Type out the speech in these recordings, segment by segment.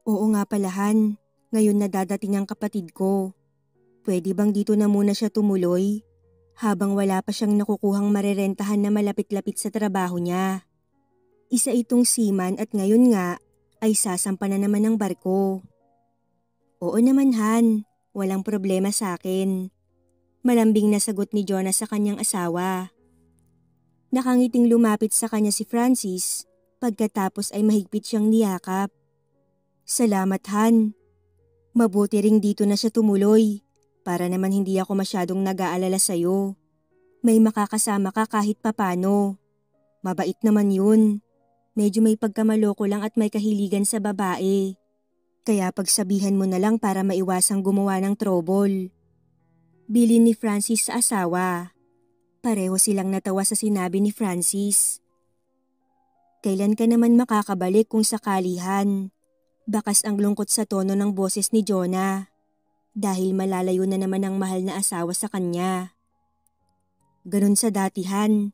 Oo nga palahan, ngayon na dadating ang kapatid ko. Pwede bang dito na muna siya tumuloy? Habang wala pa siyang nakukuhang marerentahan na malapit-lapit sa trabaho niya. Isa itong seaman at ngayon nga ay sasampa na naman ng barko. Oo naman Han, walang problema sa akin. Malambing na sagot ni Jonah sa kanyang asawa. Nakangiting lumapit sa kanya si Francis pagkatapos ay mahigpit siyang niyakap. Salamat Han. Mabuti ring dito na siya tumuloy para naman hindi ako masyadong nag-aalala sa'yo. May makakasama ka kahit papano. Mabait naman yun. Medyo may pagkamaloko lang at may kahiligan sa babae. Kaya pagsabihan mo na lang para maiwasang gumawa ng trouble. Bilin ni Francis sa asawa. Pareho silang natawa sa sinabi ni Francis. Kailan ka naman makakabalik kung sakalihan? Bakas ang lungkot sa tono ng boses ni Jonah. Dahil malalayo na naman ang mahal na asawa sa kanya. Ganun sa datihan.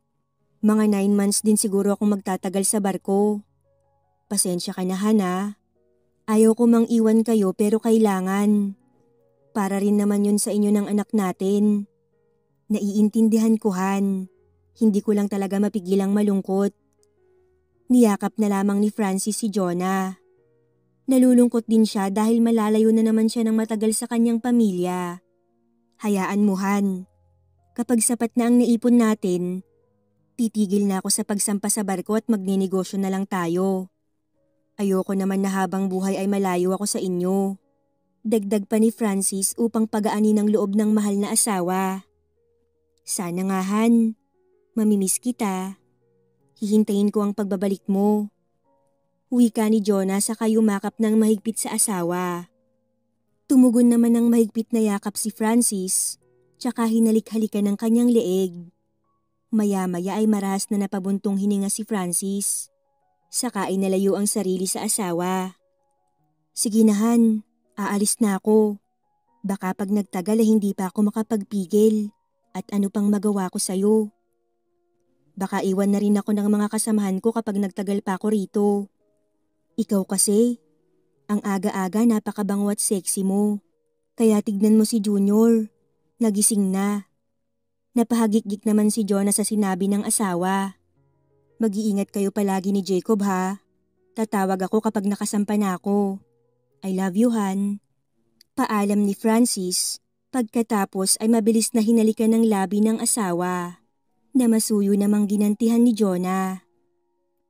Mga 9 months din siguro akong magtatagal sa barko. Pasensya ka na Hana. Ayaw ko mang iwan kayo pero kailangan. Para rin naman yun sa inyo ng anak natin. Naiintindihan ko Han. Hindi ko lang talaga mapigilang malungkot. Niyakap na lamang ni Francis si Jonah. Nalulungkot din siya dahil malalayo na naman siya ng matagal sa kanyang pamilya. Hayaan mo Han. Kapag sapat na ang naipon natin, titigil na ako sa pagsampa sa barko at magninegosyo na lang tayo. Ayoko naman na habang buhay ay malayo ako sa inyo. Dagdag pa ni Francis upang pagaanin ang loob ng mahal na asawa. Sana nga Han, mamimiss kita. Hihintayin ko ang pagbabalik mo. Wika ni Jonah saka yumakap ng mahigpit sa asawa. Tumugon naman ng mahigpit na yakap si Francis, tsaka hinalik-halikan ng kanyang leeg. Maya-maya ay marahas na napabuntong hininga si Francis. Saka ay nalayo ang sarili sa asawa. Sige na Han, aalis na ako. Baka pag nagtagal ay hindi pa ako makapagpigil. At ano pang magawa ko sa'yo? Baka iwan na rin ako ng mga kasamahan ko kapag nagtagal pa ako rito. Ikaw kasi, ang aga-aga napakabango at sexy mo. Kaya tignan mo si Junior, nagising na. Napahagik-gik naman si Jonah sa sinabi ng asawa. Mag-iingat kayo palagi ni Jacob ha. Tatawag ako kapag nakasampa na ako. I love you Han. Paalam ni Francis, pagkatapos ay mabilis na hinalikan ng labi ng asawa. Na masuyo namang ginantihan ni Jonah.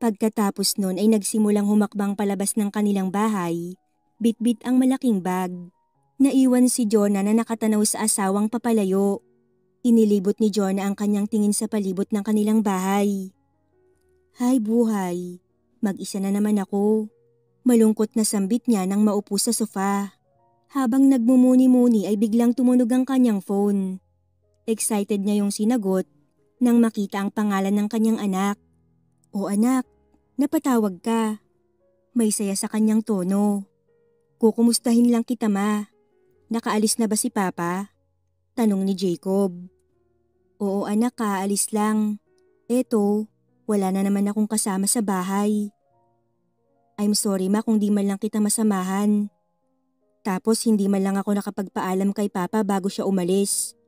Pagkatapos nun ay nagsimulang humakbang palabas ng kanilang bahay, bit-bit ang malaking bag. Naiwan si Jonah na nakatanaw sa asawang papalayo. Inilibot ni Jonah ang kanyang tingin sa palibot ng kanilang bahay. Hay buhay, mag-isa na naman ako. Malungkot na sambit niya nang maupo sa sofa. Habang nagmumuni-muni ay biglang tumunog ang kanyang phone. Excited niya yung sinagot nang makita ang pangalan ng kanyang anak. O anak, napatawag ka. May saya sa kanyang tono. Kukumustahin lang kita ma. Nakaalis na ba si Papa? Tanong ni Jacob. Oo anak, kaalis lang. Eto, wala na naman akong kasama sa bahay. I'm sorry ma kung di man lang kita masamahan. Tapos hindi man lang ako nakapagpaalam kay Papa bago siya umalis.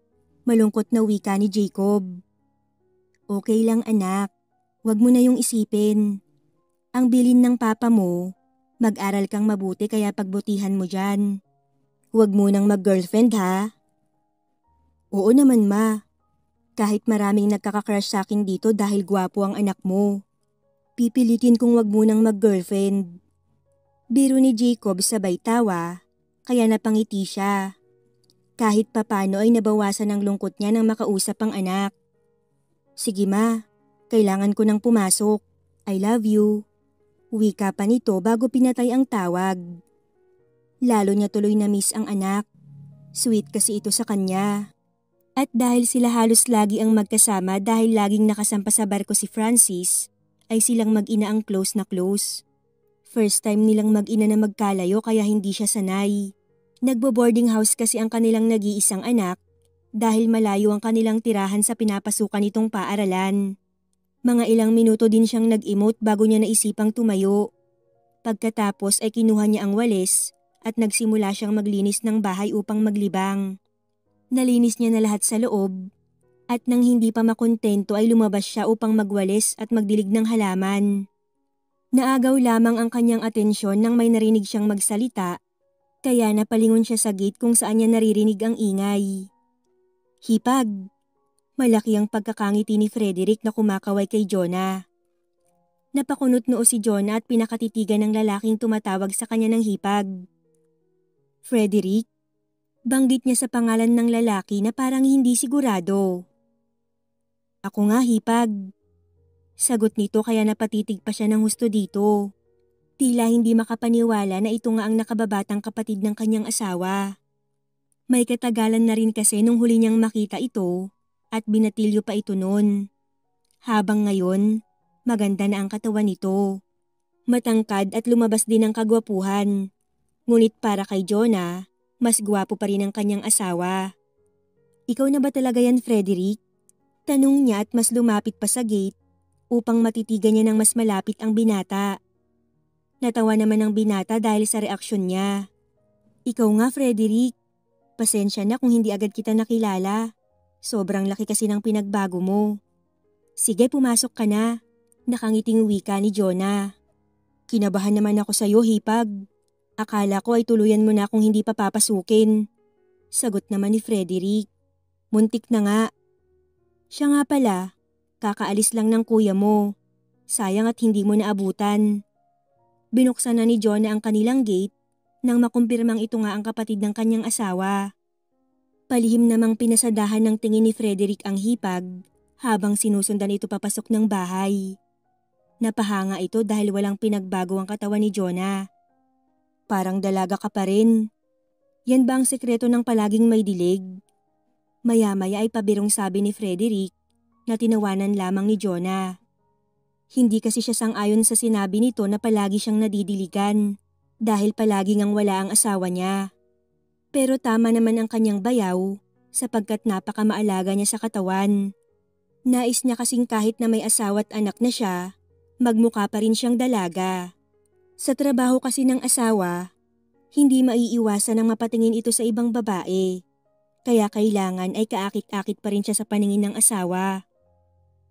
Malungkot na wika ni Jacob. Okay lang anak. Huwag mo na yung isipin. Ang bilin ng papa mo, mag-aral kang mabuti kaya pagbutihan mo dyan. Huwag mo nang mag-girlfriend ha. Oo naman ma. Kahit maraming nagkaka-crush sa akin dito dahil gwapo ang anak mo. Pipilitin kong huwag mo nang mag-girlfriend. Biro ni Jacob sabay tawa, kaya napangiti siya. Kahit papano ay nabawasan ang lungkot niya nang makausap ang anak. Sige ma. Kailangan ko nang pumasok. I love you. Wika pa nito bago pinatay ang tawag. Lalo niya tuloy na miss ang anak. Sweet kasi ito sa kanya. At dahil sila halos lagi ang magkasama dahil laging nakasampa sa barko si Francis, ay silang mag-ina ang close na close. First time nilang mag-ina na magkalayo kaya hindi siya sanay. Nagbo-boarding house kasi ang kanilang nag-iisang anak dahil malayo ang kanilang tirahan sa pinapasukan nitong paaralan. Mga ilang minuto din siyang nag-emote bago niya naisipang tumayo. Pagkatapos ay kinuha niya ang walis at nagsimula siyang maglinis ng bahay upang maglibang. Nalinis niya na lahat sa loob at nang hindi pa makontento ay lumabas siya upang magwalis at magdilig ng halaman. Naagaw lamang ang kanyang atensyon nang may narinig siyang magsalita, kaya napalingon siya sa gate kung saan niya naririnig ang ingay. Hipag! Malaki ang pagkakangiti ni Frederick na kumakaway kay Jonah. Napakunot noo si Jonah at pinakatitigan ng lalaking tumatawag sa kanya ng hipag. Frederick? Banggit niya sa pangalan ng lalaki na parang hindi sigurado. Ako nga, hipag. Sagot nito kaya napatitig pa siya ng husto dito. Tila hindi makapaniwala na ito nga ang nakababatang kapatid ng kanyang asawa. May katagalan na rin kasi nung huli niyang makita ito at binatilyo pa ito noon. Habang ngayon, maganda na ang katawan nito. Matangkad at lumabas din ang kagwapuhan. Ngunit para kay Jonah, mas gwapo pa rin ang kanyang asawa. Ikaw na ba talaga yan, Frederick? Tanong niya at mas lumapit pa sa gate upang matitigan niya ng mas malapit ang binata. Natawa naman ang binata dahil sa reaksyon niya. Ikaw nga, Frederick. Pasensya na kung hindi agad kita nakilala. Sobrang laki kasi ng pinagbago mo. Sige, pumasok ka na. Nakangiting wika ni Jonah. Kinabahan naman ako sa iyo, hipag. Akala ko ay tuluyan mo na kung hindi pa papasukin. Sagot naman ni Frederick. Muntik na nga. Siya nga pala, kakaalis lang ng kuya mo. Sayang at hindi mo naabutan. Binuksan na ni Jonah ang kanilang gate nang makumpirmang ito nga ang kapatid ng kanyang asawa. Palihim namang pinasadahan ng tingin ni Frederick ang hipag habang sinusundan ito papasok ng bahay. Napahanga ito dahil walang pinagbago ang katawan ni Jonah. Parang dalaga ka pa rin. Yan ba ang sekreto ng palaging may dilig? Maya-maya ay pabirong sabi ni Frederick na tinawanan lamang ni Jonah. Hindi kasi siya sang-ayon sa sinabi nito na palagi siyang nadidiligan dahil palagi ngang wala ang asawa niya. Pero tama naman ang kanyang bayaw sapagkat napakamaalaga niya sa katawan. Nais niya kasing kahit na may asawa at anak na siya, magmukha pa rin siyang dalaga. Sa trabaho kasi ng asawa, hindi maiiwasan ang mapatingin ito sa ibang babae. Kaya kailangan ay kaakit-akit pa rin siya sa paningin ng asawa.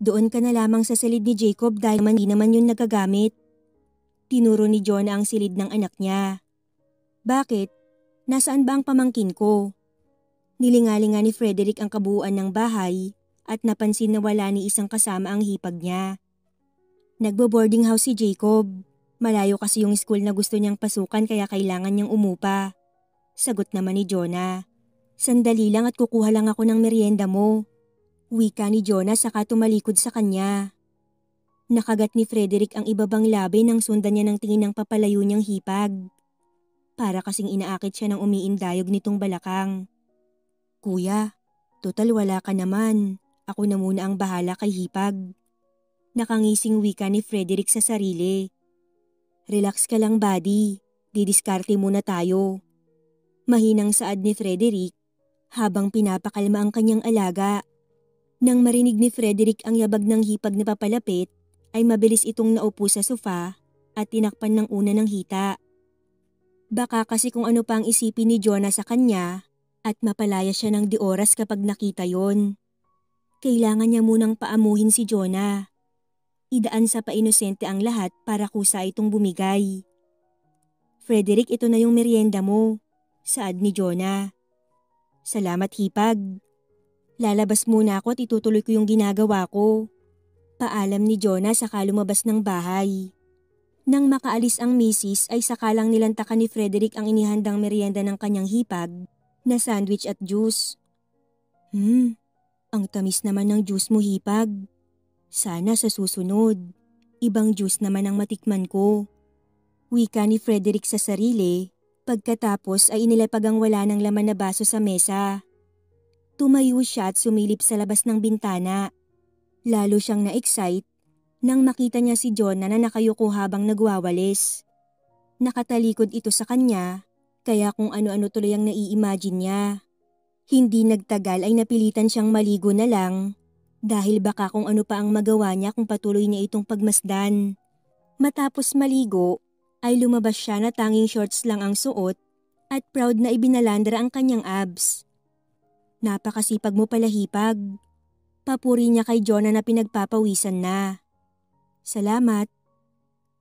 Doon ka na lamang sa silid ni Jacob dahil hindi naman yun nagagamit. Tinuro ni Jonah ang silid ng anak niya. Bakit? Nasaan ba ang pamangkin ko? Nilingalinga ni Frederick ang kabuuan ng bahay at napansin na wala ni isang kasama ang hipag niya. Nagbo-boarding house si Jacob. Malayo kasi yung school na gusto niyang pasukan kaya kailangan niyang umupa. Sagot naman ni Jonah. Sandali lang at kukuha lang ako ng merienda mo. Wika ni Jonah saka tumalikod sa kanya. Nakagat ni Frederick ang ibabang labi nang sundan niya ng tingin ng papalayo niyang hipag. Para kasing inaakit siya ng umiindayog nitong balakang. Kuya, total wala ka naman. Ako na muna ang bahala kay hipag. Nakangising wika ni Frederick sa sarili. Relax ka lang, buddy. Didiskarte muna tayo. Mahinang saad ni Frederick habang pinapakalma ang kanyang alaga. Nang marinig ni Frederick ang yabag ng hipag na papalapit, ay mabilis itong naupo sa sofa at tinakpan ng una ng hita. Baka kasi kung ano pa ang isipin ni Jonah sa kanya at mapalaya siya ng di oras kapag nakita yon. Kailangan niya munang paamuhin si Jonah. Idaan sa painosente ang lahat para kusa itong bumigay. Frederick, ito na yung merienda mo, saad ni Jonah. Salamat hipag. Lalabas muna ako at itutuloy ko yung ginagawa ko. Paalam ni Jonah saka lumabas ng bahay. Nang makaalis ang misis ay sakalang nilantakan ni Frederick ang inihandang merienda ng kanyang hipag na sandwich at juice. Ang tamis naman ng juice mo hipag. Sana sa susunod, ibang juice naman ang matikman ko. Wika ni Frederick sa sarili, pagkatapos ay inilapag ang wala ng laman na baso sa mesa. Tumayo siya at sumilip sa labas ng bintana. Lalo siyang na-excite nang makita niya si Jonah na nakayuko habang nagwawalis. Nakatalikod ito sa kanya, kaya kung ano-ano tuloy ang nai-imagine niya. Hindi nagtagal ay napilitan siyang maligo na lang dahil baka kung ano pa ang magawa niya kung patuloy niya itong pagmasdan. Matapos maligo, ay lumabas siya na tanging shorts lang ang suot at proud na ibinalandra ang kanyang abs. Napakasipag mo pala Hipag. Papuri niya kay Jonah na pinagpapawisan na. Salamat.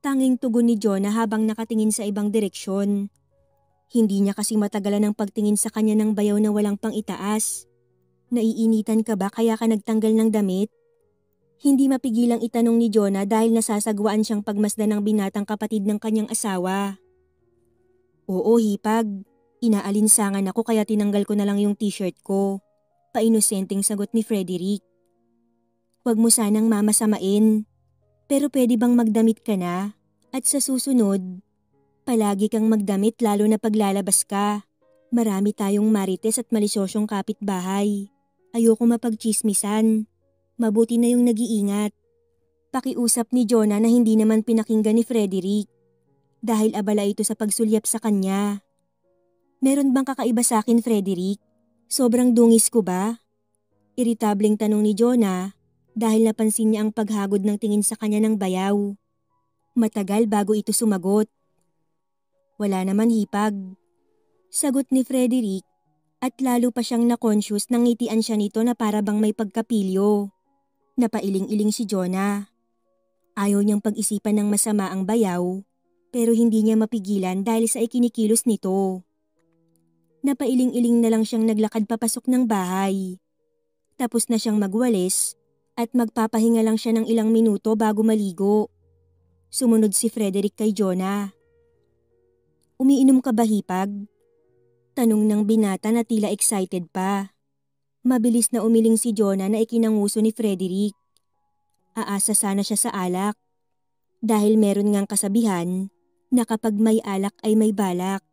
Tanging tugon ni Jonah habang nakatingin sa ibang direksyon. Hindi niya kasi matagalan ang pagtingin sa kanya ng bayaw na walang pang itaas. Naiinitan ka ba kaya ka nagtanggal ng damit? Hindi mapigilang itanong ni Jonah dahil nasasagwaan siyang pagmasdan ng binatang kapatid ng kanyang asawa. Oo Hipag, inaalinsangan ako kaya tinanggal ko na lang yung t-shirt ko. Painosenteng sagot ni Frederick. Huwag mo sanang mamasamain. Pero pwede bang magdamit ka na? At sa susunod, palagi kang magdamit lalo na paglalabas ka. Marami tayong marites at malisosyong kapitbahay. Ayoko mapagchismisan. Mabuti na yung nag-iingat. Pakiusap ni Jonah na hindi naman pinakinggan ni Frederick. Dahil abala ito sa pagsulyap sa kanya. Meron bang kakaiba sa akin Frederick? Sobrang dungis ko ba? Iritableng tanong ni Jonah dahil napansin niya ang paghagod ng tingin sa kanya ng bayaw. Matagal bago ito sumagot. Wala naman Hipag. Sagot ni Frederick at lalo pa siyang na-conscious nang ngitian siya nito na para bang may pagkapilyo. Napailing-iling si Jonah. Ayaw niyang pag-isipan ng masama ang bayaw pero hindi niya mapigilan dahil sa ikinikilos nito. Napailing-iling na lang siyang naglakad papasok ng bahay. Tapos na siyang magwalis at magpapahinga lang siya ng ilang minuto bago maligo. Sumunod si Frederick kay Jonah. Umiinom ka ba Hipag? Tanong ng binata na tila excited pa. Mabilis na umiling si Jonah na ikinanguso ni Frederick. Aasa sana siya sa alak. Dahil meron ngang kasabihan na kapag may alak ay may balak.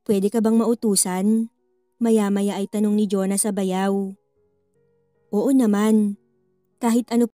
Pwede ka bang mautusan? Maya-maya ay tanong ni Jonah sa bayaw. Oo naman. Kahit ano